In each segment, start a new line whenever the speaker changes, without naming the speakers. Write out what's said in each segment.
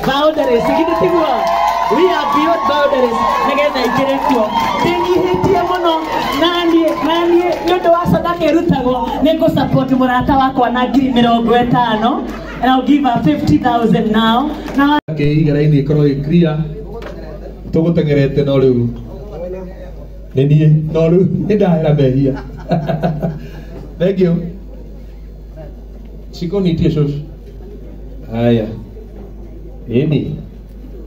boundaries githĩ tiguo we are beyond boundaries nigetha ingĩre kuo ndĩnyihĩtie mũno naniĩ nĩũndũ wa sadaka ĩrutagwo nĩngũ-support mũrata wakwa na 50,000 and I'll give her 50,000 now.
Igera-inĩ ĩkorwo ĩ clear tũgũtengerete no rĩu nĩ niĩ no rĩu nĩndahera mehia. Thank you. Cikonitie cũcũ. Haya. Ĩni.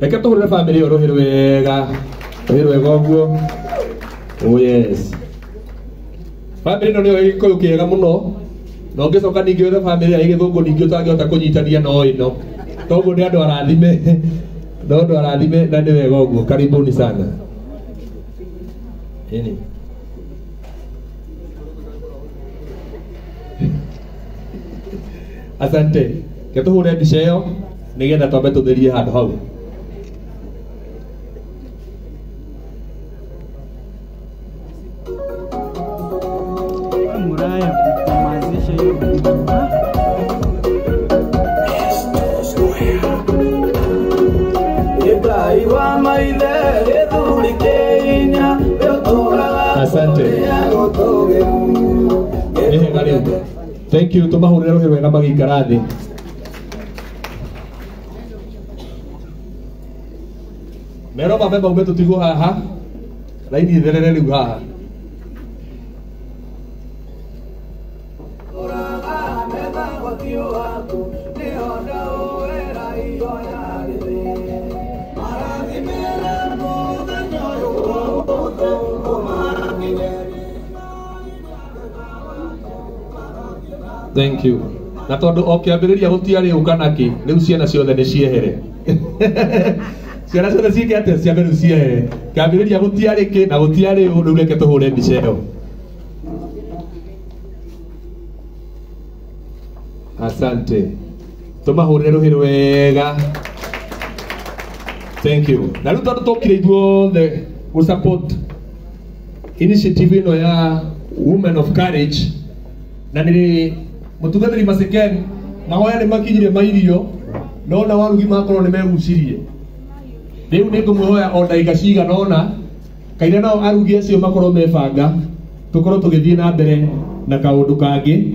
Reke tũhũrĩre family ĩyo rũhĩ rwega. Rũhĩ rwega ũguo. Oh yes. Family ĩno nĩyo Gĩkũyũ kĩega mũno. Na ũngĩcoka ningĩ wethe family ya Gĩthũngũ ningĩ ũtangĩhota kũnyitania no ĩno. Toguo nĩ andũ arathime. No andũ arathime na nĩ wega ũguo. Karibuni sana. Ĩni. Asante. Ke tũhũre mbica ĩyo nĩgetha twambe tũtherie handũ hau. Asante. Thank you. Tumahurire rũhĩ rwega magĩikara thĩ. Mero mambe maume tũtigwo haha raini itherere rĩu haha. Thank you. Na tondu okiambiriria gutiari ukana ki riu ciana ciothe ni ciehere. Ciana ciothe ciikete ciambe riu ciehere. Kiambiriria gutiari ki na gutiari undu reke tuhure mbica iyo. Asante. Tumahurire ruhi rwega. Thank you. Na riu tondu tokire ithuothe gu support initiative ino ya Women of Courage na niri mutungatiri Maseken mahoya ni makinyire mairio nona warugi makorwo ni megucirie riu ni ngumhoya o ndagika cigana ona kaire nao arugi acio makorwo mebanga tukorwo tugithie na mbere na kaundu kangi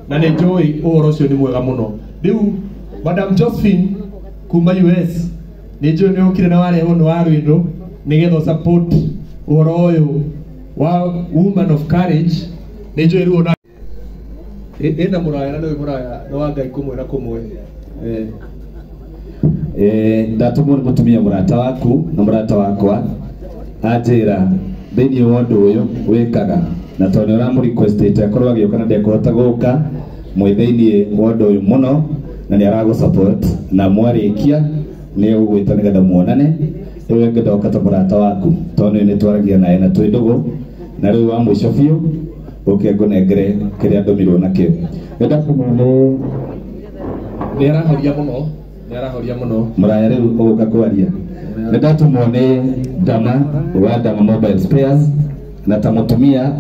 na ni njoi uhoro ucio ni mwega muno. Riu Madam Josephine kuma US ni njoi ni ukire na wale ono wa rwindu nigetha support uhoro uyu wa Women of Courage ni njoi riu ona ena muraya na ndio muraya no Ngai kumwe na kumwe
ndatumwo mutumia murata waku na murata wakwa anjira thini wa undu uyu wikaga na tondu ura mu request akorwo agioka na ndekuhota guka mwithini wa undu uyu muno na ni aragu support na mwarikia ni ugwita nigetha muonane riu ngedoka ta murata waku tondu ni twaragia naye na twi ndugu na riu wa mwisho biu nengere kiria ndomirwo nakio ngenda kumone
ni arahoria muno
muraya riu uguka kwaria ngenda tumone Dama wa Dama Mobile Spares na tamutumia